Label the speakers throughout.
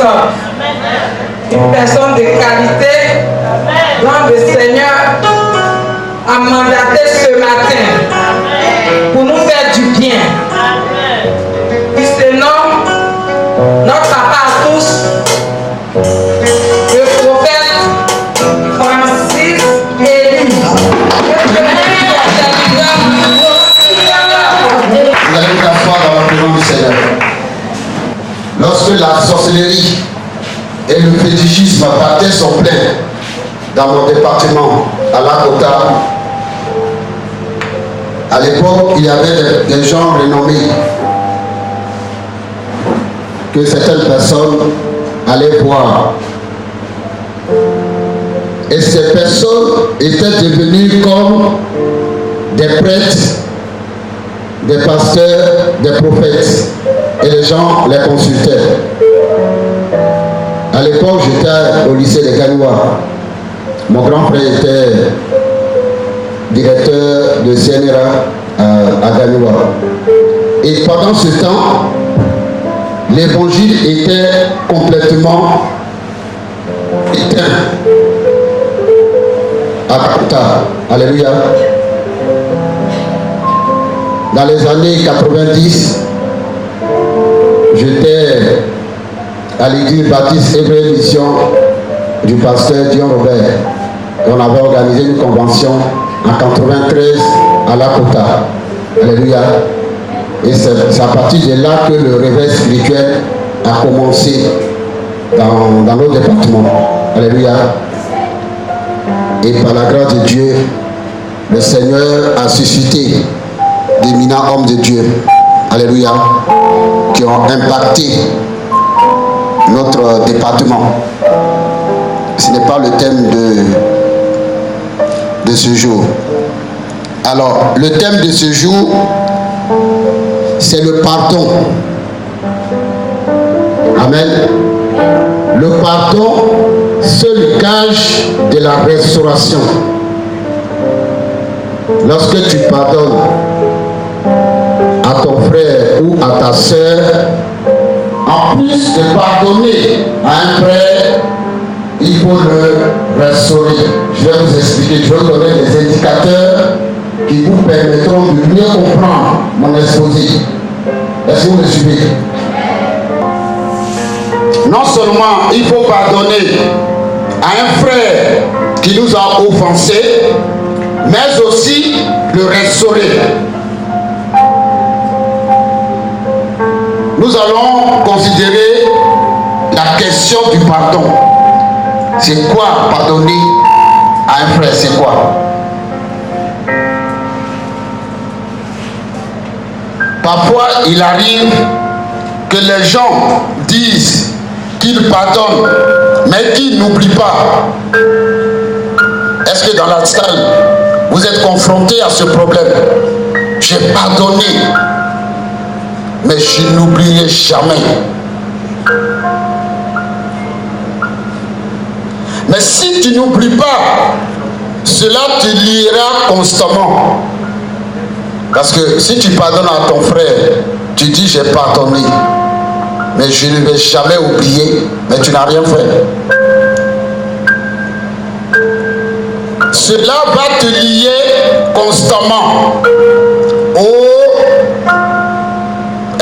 Speaker 1: personne. Une personne de qualité dont le Seigneur a mandaté ce matin pour nous faire du bien. Il se nomme notre papa à tous, le prophète Francis Élie.
Speaker 2: Vous allez vous asseoir dans la présence du Seigneur. Lorsque la sorcellerie et le fétichisme battaient son plein dans mon département, à Lakota, à l'époque, il y avait des gens renommés que certaines personnes allaient voir. Et ces personnes étaient devenues comme des prêtres, des pasteurs, des prophètes. Et les gens les consultaient. À l'époque, j'étais au lycée de Ganoua. Mon grand frère était directeur de CNRA à Ganoua. Et pendant ce temps, l'évangile était complètement éteint. À Kata. Alléluia. Dans les années 90, j'étais à l'église baptiste Hébreu Mission du pasteur Dion Robert. Et on avait organisé une convention en 93 à Lakota. Alléluia. Et c'est à partir de là que le réveil spirituel a commencé dans nos départements. Alléluia. Et par la grâce de Dieu, le Seigneur a suscité d'éminents hommes de Dieu. Alléluia. Qui ont impacté notre département. Ce n'est pas le thème de ce jour. Alors, le thème de ce jour, c'est le pardon. Amen. Le pardon, seul gage de la restauration. Lorsque tu pardonnes à ton frère ou à ta soeur, en plus de pardonner à un frère, il faut le restaurer. Je vais vous expliquer, je vais vous donner des indicateurs qui vous permettront de mieux comprendre mon exposé. Est-ce que vous me suivez? Non seulement il faut pardonner à un frère qui nous a offensés, mais aussi le restaurer. Nous allons considérer la question du pardon. C'est quoi pardonner à un frère? C'est quoi? Parfois, il arrive que les gens disent qu'ils pardonnent, mais qu'ils n'oublient pas. Est-ce que dans la salle, vous êtes confronté à ce problème? J'ai pardonné, mais je n'oublierai jamais. Mais si tu n'oublies pas, cela te liera constamment. Parce que si tu pardonnes à ton frère, tu dis j'ai pardonné, mais je ne vais jamais oublier, mais tu n'as rien fait. Cela va te lier constamment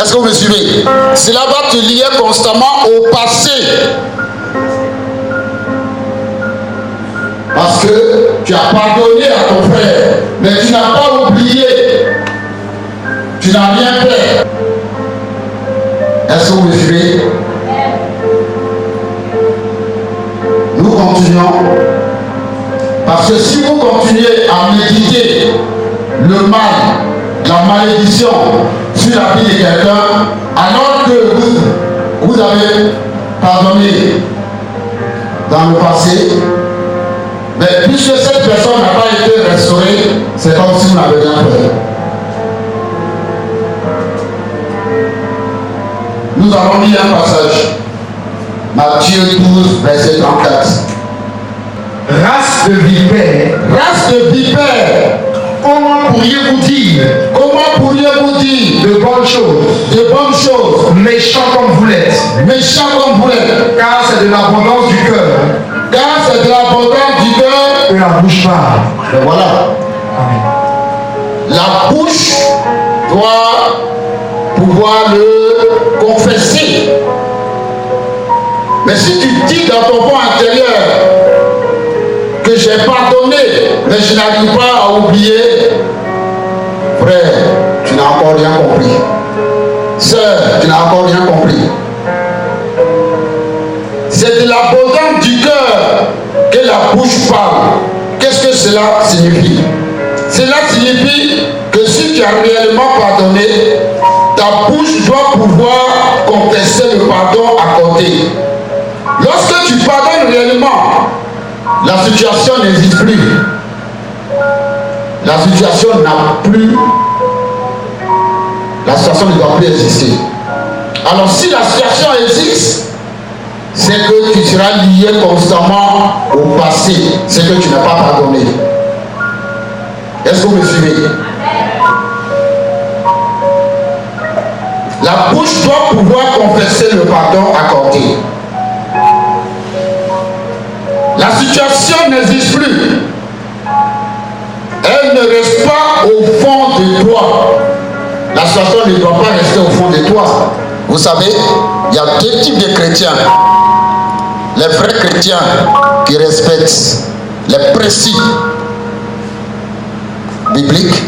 Speaker 2: Est-ce que vous me suivez? Cela va te lier constamment au passé. Parce que tu as pardonné à ton frère, mais tu n'as pas oublié. Tu n'as rien fait. Est-ce que vous me suivez? Nous continuons. Parce que si vous continuez à méditer le mal, la malédiction sur la vie de quelqu'un, alors que vous avez pardonné dans le passé, mais puisque cette personne n'a pas été restaurée, c'est comme si vous n'avez rien fait. Nous avons mis un passage. Matthieu 12, verset 34.
Speaker 3: Race de vipères,
Speaker 2: Race de vipères,
Speaker 3: comment pourriez-vous dire
Speaker 4: de bonnes choses,
Speaker 3: méchants comme vous l'êtes? Car c'est de l'abondance du cœur que la bouche parle.
Speaker 2: Et voilà.
Speaker 3: Amen.
Speaker 2: La bouche doit pouvoir le confesser. Mais si tu dis dans ton fond intérieur que j'ai pardonné, mais je n'arrive pas à oublier, frère, tu n'as encore rien compris. Sœur, tu n'as encore rien compris. C'est de l'abondance du cœur que la bouche parle. Qu'est-ce que cela signifie? Cela signifie que si tu as réellement pardonné, ta bouche doit pouvoir confesser le pardon accordé. Lorsque tu pardonnes réellement, la situation n'existe plus. La situation n'a plus. La situation ne doit plus exister. Alors si la situation existe, c'est que tu seras lié constamment au passé, c'est que tu n'as pas pardonné. Est-ce que vous me suivez? La bouche doit pouvoir confesser le pardon accordé. La situation n'existe plus. Elle ne reste pas au fond de toi. La situation ne doit pas rester au fond de toi. Vous savez, il y a deux types de chrétiens. Les vrais chrétiens qui respectent les principes bibliques.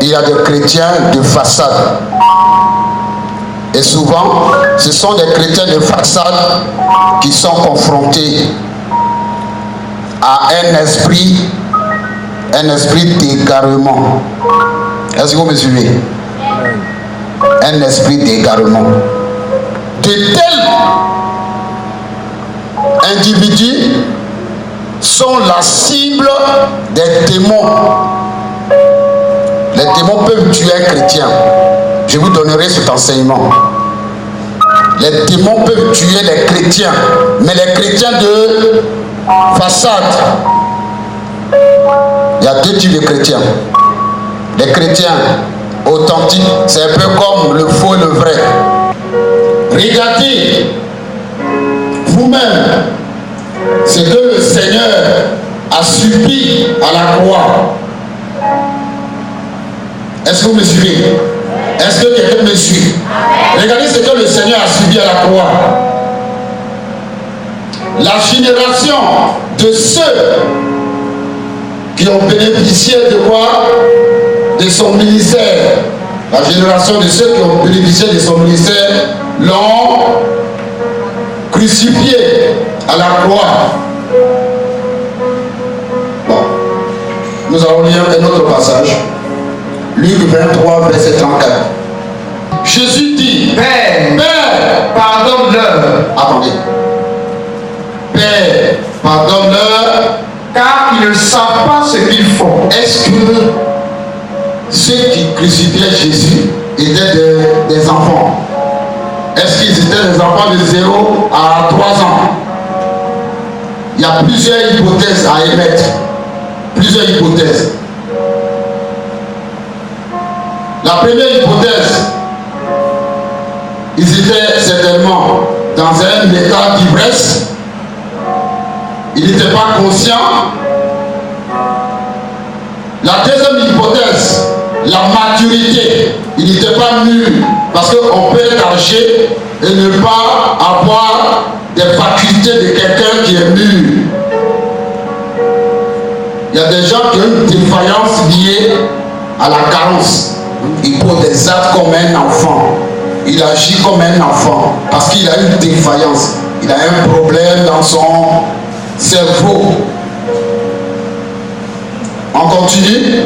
Speaker 2: Il y a des chrétiens de façade. Et souvent, ce sont des chrétiens de façade qui sont confrontés à un esprit d'égarement. Est-ce que vous me suivez? Un esprit d'égarement. De tels individus sont la cible des démons. Les démons peuvent tuer un chrétien. Je vous donnerai cet enseignement. Les démons peuvent tuer les chrétiens, mais les chrétiens de façade, il y a deux types de chrétiens. Les chrétiens authentiques, c'est un peu comme le faux et le vrai. Regardez vous-même ce que le Seigneur a subi à la croix. Est-ce que vous me suivez? Est-ce que quelqu'un me suit? Regardez ce que le Seigneur a subi à la croix. La génération de ceux qui ont bénéficié de quoi? De son ministère. La génération de ceux qui ont bénéficié de son ministère l'ont crucifié à la croix. Bon. Nous allons lire un autre passage. Luc 23, verset 34. Jésus dit, Père, pardonne-leur. Attendez. Père, pardonne-leur,
Speaker 3: Car ils ne savent pas ce qu'ils font.
Speaker 2: est-ce que ceux qui crucifiaient Jésus étaient des enfants? Est-ce qu'ils étaient des enfants de 0 à 3 ans? Il y a plusieurs hypothèses à émettre. Plusieurs hypothèses. La première hypothèse, ils étaient certainement dans un état d'ivresse. Ils n'étaient pas conscients. La deuxième hypothèse, la maturité. Ils n'étaient pas mûrs. Parce qu'on peut être âgé et ne pas avoir des facultés de quelqu'un qui est mûr. Il y a des gens qui ont une défaillance liée à la carence. Il pose des actes comme un enfant. Il agit comme un enfant parce qu'il a une défaillance. Il a un problème dans son cerveau. On continue.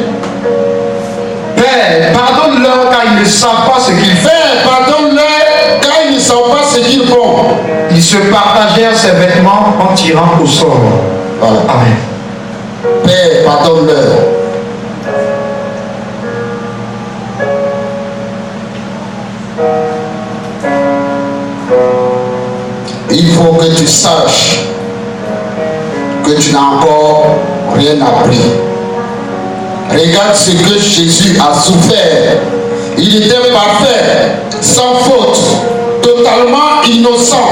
Speaker 3: Père, pardonne-leur car ils ne savent pas ce qu'ils font.
Speaker 2: Père, pardonne-leur car ils ne savent pas ce qu'ils font.
Speaker 3: Ils se partagèrent ses vêtements en tirant au sort.
Speaker 2: Voilà.
Speaker 3: Amen.
Speaker 2: Père, pardonne-leur. Il faut que tu saches que tu n'as encore rien appris. Regarde ce que Jésus a souffert. Il était parfait, sans faute, totalement innocent.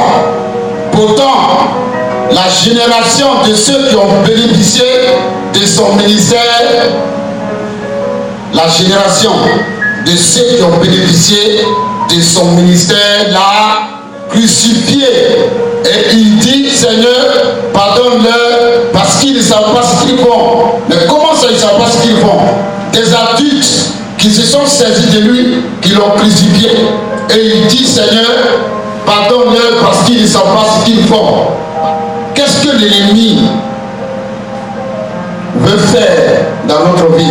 Speaker 2: Pourtant, la génération de ceux qui ont bénéficié de son ministère, la génération de ceux qui ont bénéficié de son ministère l'a crucifié. Et il dit, Seigneur, pardonne-leur parce qu'ils ne savent pas ce qu'ils font. Mais comment ça, ils ne savent pas ce qu'ils font? Des adultes qui se sont saisis de lui, qui l'ont crucifié. Et il dit, Seigneur, pardonne-leur parce qu'ils ne savent pas ce qu'ils font. Qu'est-ce que l'ennemi veut faire dans notre vie?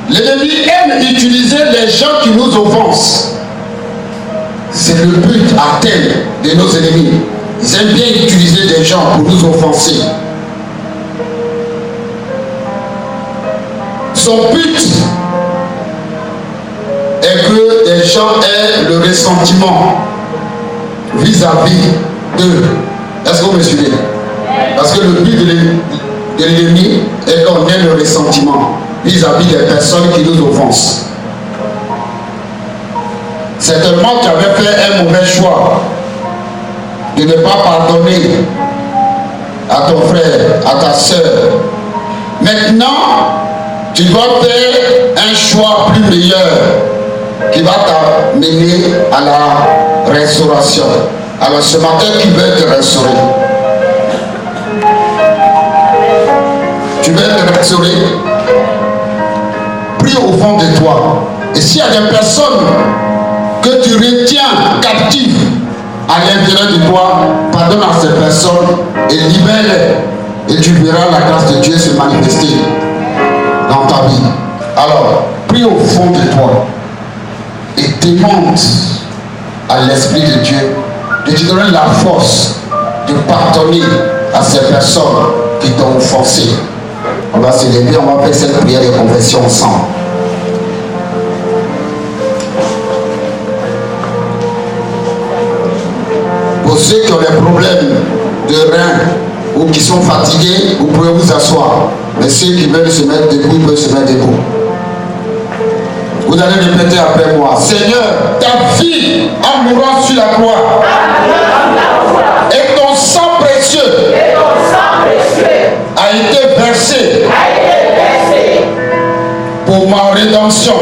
Speaker 2: L'ennemi aime utiliser les gens qui nous offensent. C'est le but à terme de nos ennemis. Ils aiment bien utiliser des gens pour nous offenser. Son but est que les gens aient le ressentiment vis-à-vis d'eux. Est-ce que vous me suivez? Parce que le but de l'ennemi est qu'on ait le ressentiment vis-à-vis des personnes qui nous offensent. Certainement tu avais fait un mauvais choix de ne pas pardonner à ton frère, à ta soeur. Maintenant, tu dois faire un choix plus meilleur qui va t'amener à la restauration. Alors ce matin, qui veut te restaurer? Tu veux te restaurer? Prie au fond de toi. Et s'il y a des personnes que tu retiens captives à l'intérieur de toi, pardonne à ces personnes et libère-les. Et tu verras la grâce de Dieu se manifester dans ta vie. Alors, prie au fond de toi et demande à l'Esprit de Dieu de te donner la force de pardonner à ces personnes qui t'ont offensé. On va se lever, on va faire cette prière de confession ensemble. Pour ceux qui ont des problèmes de reins ou qui sont fatigués, vous pouvez vous asseoir. Mais ceux qui veulent se mettre debout, peuvent se mettre debout. Vous allez répéter après moi. Seigneur, ta vie en mourant sur la croix et ton sang précieux a été versé pour ma rédemption.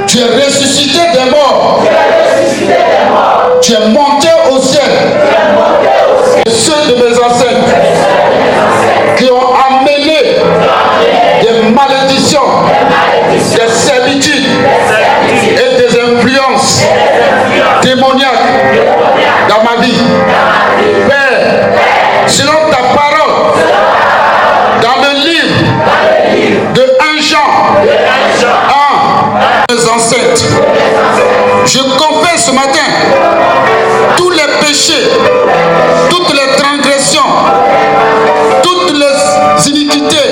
Speaker 2: Tu es ressuscité des morts. Tu es monté au ciel. Ceux de mes ancêtres qui ont amené des malédictions, des servitudes et des influences démoniaques dans ma vie. Père, selon ta parole, dans le livre de 1 Jean 1, mes ancêtres, je confesse ce matin tous les péchés, toutes les transgressions, toutes les iniquités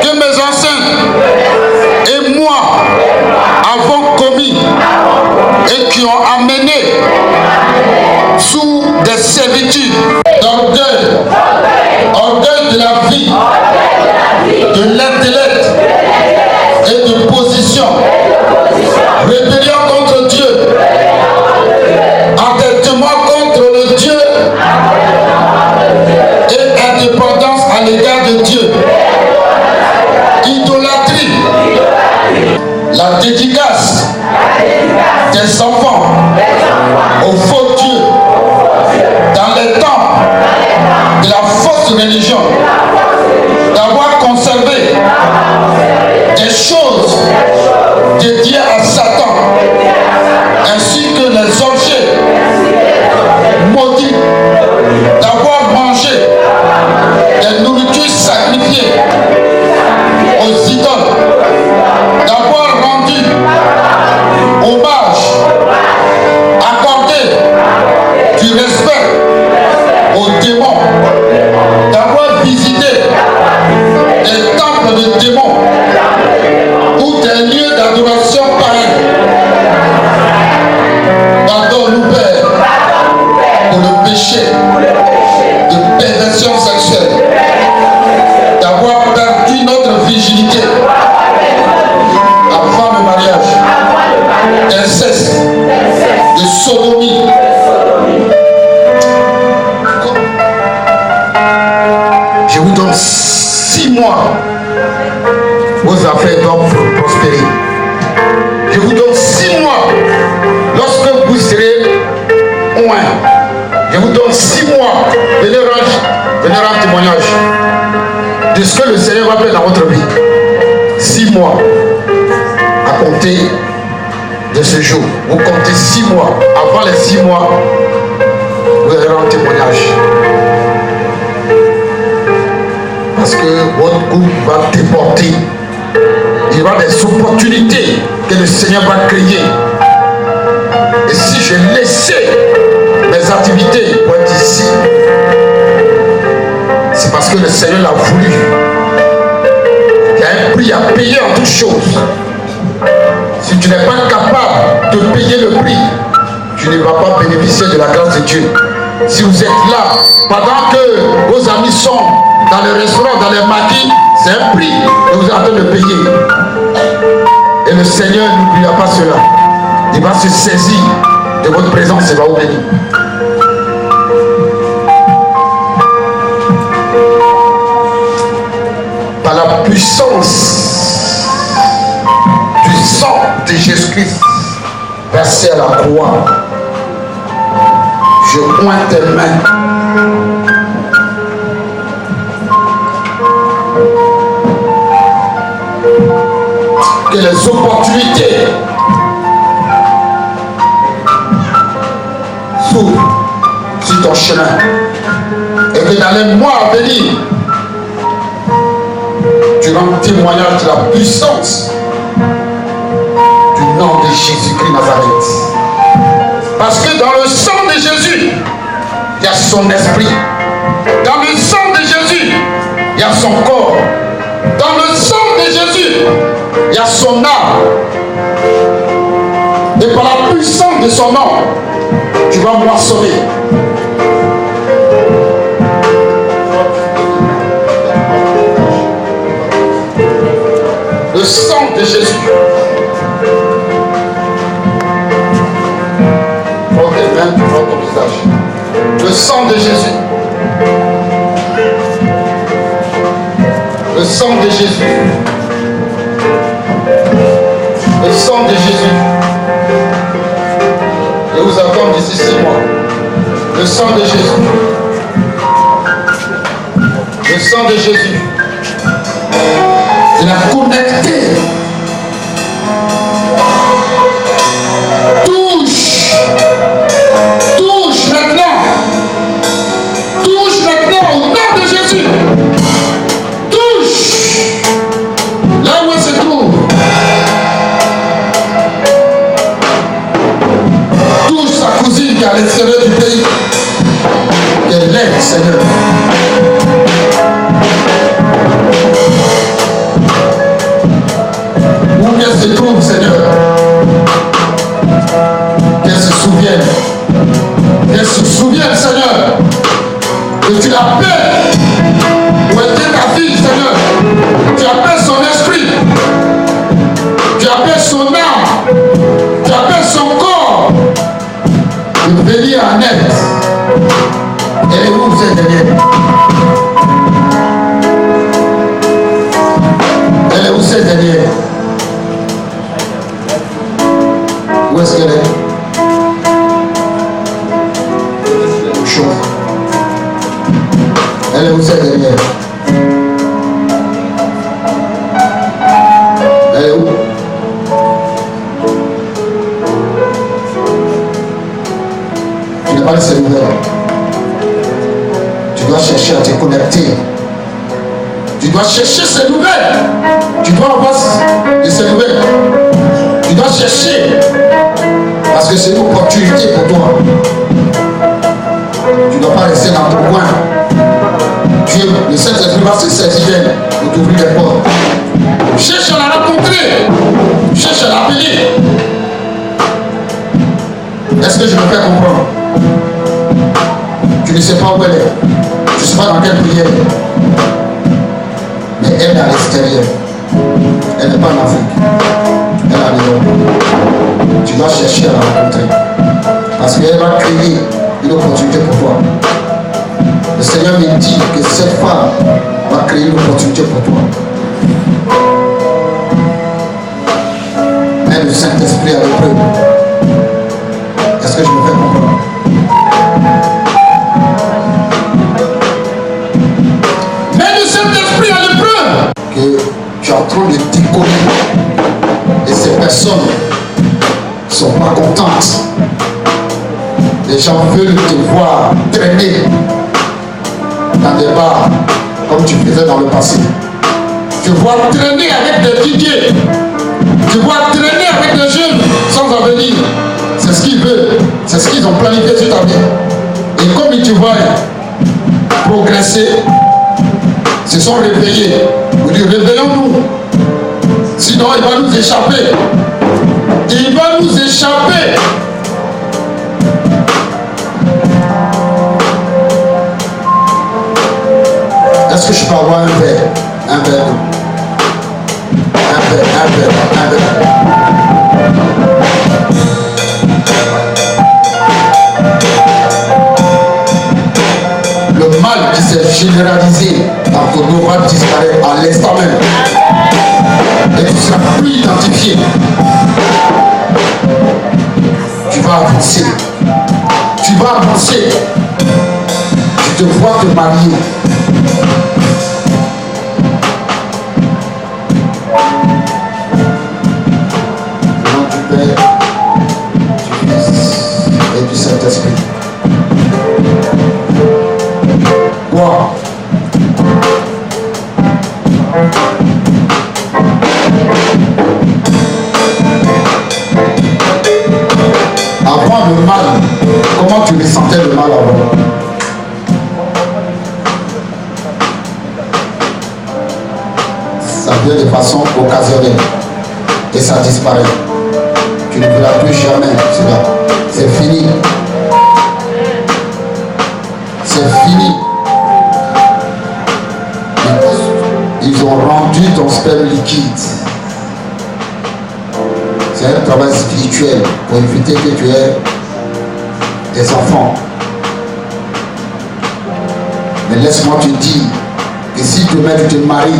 Speaker 2: que mes ancêtres et moi avons commis et qui ont amené sous des servitudes d'orgueil, orgueil de la vie, de l'intellect et de position, rébellion contre Dieu, entêtement contre le Dieu et indépendance à l'égard de Dieu, idolâtrie, la dédicace des enfants au faux Dieu dans les temps de la fausse religion, d'avoir conservé des choses dédiées à Satan, ainsi que les objets maudits, d'avoir mangé des nourritures sacrifiées aux idoles, d'avoir rendu hommage, accordé du respect aux démons, d'avoir visité des vos affaires doivent prospérer. Je vous donne 6 mois. Lorsque vous serez loin, je vous donne 6 mois. Venez rendre témoignage de ce que le Seigneur va faire dans votre vie. 6 mois à compter de ce jour. Vous comptez 6 mois. Avant les 6 mois, vous allez rendre témoignage. Parce que votre groupe va déporter. Il y aura des opportunités que le Seigneur va créer. Et si j'ai laissé mes activités pour être ici, c'est parce que le Seigneur l'a voulu. Il y a un prix à payer en toutes choses. Si tu n'es pas capable de payer le prix, tu ne vas pas bénéficier de la grâce de Dieu. Si vous êtes là, pendant que vos amis sont dans les restaurants, dans les maquis, c'est un prix que vous êtes en train de payer. Et le Seigneur n'oubliera pas cela. Il va se saisir de votre présence et va vous bénir. Par la puissance du sang de Jésus-Christ versé à la croix, je pointe tes mains. Que les opportunités s'ouvrent sur ton chemin et que dans les mois à venir, tu rends témoignage de la puissance du nom de Jésus-Christ Nazareth. Parce que dans le sang de Jésus, il y a son esprit. Dans le sang de Jésus, il y a son corps. Dans le sang de Jésus, il y a son âme. Et par la puissance de son nom, tu vas moissonner. Le sang de Jésus. Prends tes mains, prends ton visage. Le sang de Jésus. Le sang de Jésus. Le sang de Jésus. Je vous attends d'ici 6 mois. Le sang de Jésus. Le sang de Jésus. Il a connecté. Touche. Touche maintenant. Touche maintenant au nom de Jésus. Touche. Là où elle se trouve. Touche sa cousine qui est à l'extérieur du pays. Qu'elle l'aide, Seigneur. Où qu'elle se trouve, Seigneur. Qu'elle se souvienne. Qu'elle se souvienne, Seigneur. Que tu l'appelles. Où était ta vie, Seigneur. Tu appelles son esprit. Tu appelles son âme. Tu appelles son corps. De venir en aide. Et où vous êtes derrière. Elle est où c'est derrière. Où est-ce qu'elle est? Chaud. Elle est où c'est derrière. Elle est où? Tu n'as pas laissé ouvert. Tu dois chercher à te connecter. Tu dois chercher ces nouvelles. Tu dois avoir de ces nouvelles. Tu dois chercher. Parce que c'est une opportunité pour toi. Tu ne dois pas rester dans ton coin. Dieu, le Saint-Esprit va se saisir d'elle pour t'ouvrir les portes. Cherche à la rencontrer. Cherche à l'appeler. Est-ce que je me fais comprendre? Tu ne sais pas où elle est. Tu ne sais pas dans quelle prière. Mais elle est à l'extérieur. Elle n'est pas en Afrique. Elle est à l'Europe. Tu dois chercher à la rencontrer. Parce qu'elle va créer une opportunité pour toi. Le Seigneur me dit que cette femme va créer une opportunité pour toi. tu es en train de décoller. Et ces personnes ne sont pas contentes. Les gens veulent te voir traîner dans des bars comme tu faisais dans le passé. Tu vois traîner avec des DJ. Tu vois traîner avec des jeunes sans avenir. C'est ce qu'ils veulent. C'est ce qu'ils ont planifié sur ta vie. Et comme ils te voient progresser, se sont réveillés. Vous dites, réveillons-nous. Sinon, il va nous échapper. Il va nous échapper. Est-ce que je peux avoir un verre? Un verre. Un verre, un verre, un verre. Le mal qui s'est généralisé dans ton dos va disparaître à l'instant même. Et tu ne seras plus identifié. Tu vas avancer. Tu vas avancer. Tu te vois te marier. Au nom du Père, du Fils et du Saint-Esprit. Wow. Avant le mal, comment tu ressentais le mal avant? Ça vient de façon occasionnelle et ça disparaît. Tu ne verras plus jamais cela. C'est fini. C'est fini. Ils ont rendu ton sperme liquide. C'est un travail spirituel pour éviter que tu aies des enfants. Mais laisse-moi te dire que si demain tu te maries,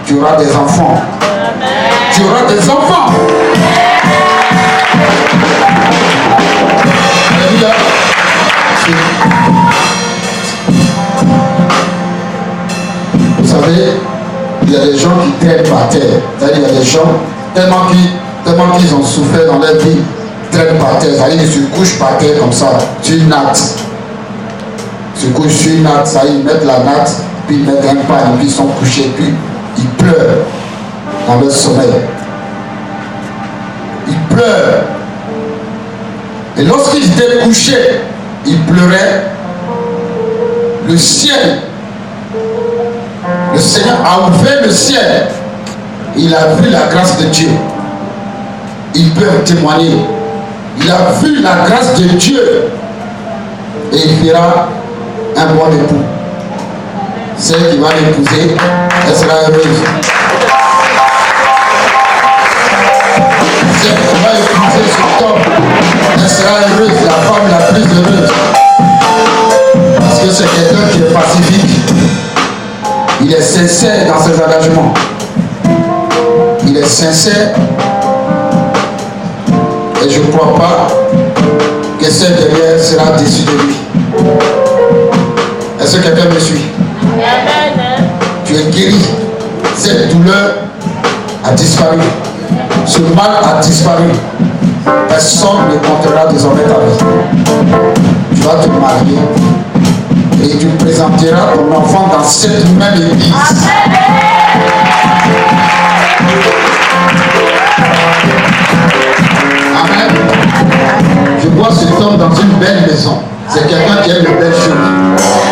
Speaker 2: tu auras des enfants. Tu auras des enfants. Alléluia. Vous savez, il y a des gens qui traînent par terre. C'est-à-dire, il y a des gens tellement qu'ils ont souffert dans leur vie, traînent par terre. C'est-à-dire, ils se couchent par terre comme ça, sur une natte. Ils se couchent sur une natte, ça, ils mettent la natte, puis ils mettent un pain, puis ils sont couchés, puis ils pleurent dans leur sommeil. Ils pleurent. Et lorsqu'ils étaient couchés, ils pleuraient. Le ciel, le Seigneur a ouvert le ciel. Il a vu la grâce de Dieu. Il peut témoigner. Il a vu la grâce de Dieu. Et il fera un bon époux. Celle qui va l'épouser, elle sera heureuse. Celle qui va épouser cet homme, elle sera heureuse, la femme la plus heureuse. Parce que c'est quelqu'un qui est pacifique. Il est sincère dans ses engagements. Il est sincère. Et je ne crois pas que celle derrière sera déçue de lui. Est-ce que quelqu'un me suit? Tu es guéri. Cette douleur a disparu. Ce mal a disparu. Personne ne comptera désormais ta vie. Tu vas te marier et tu présenteras ton enfant dans cette même église. Amen. Je vois cet homme dans une belle maison. C'est quelqu'un qui aime les belles choses.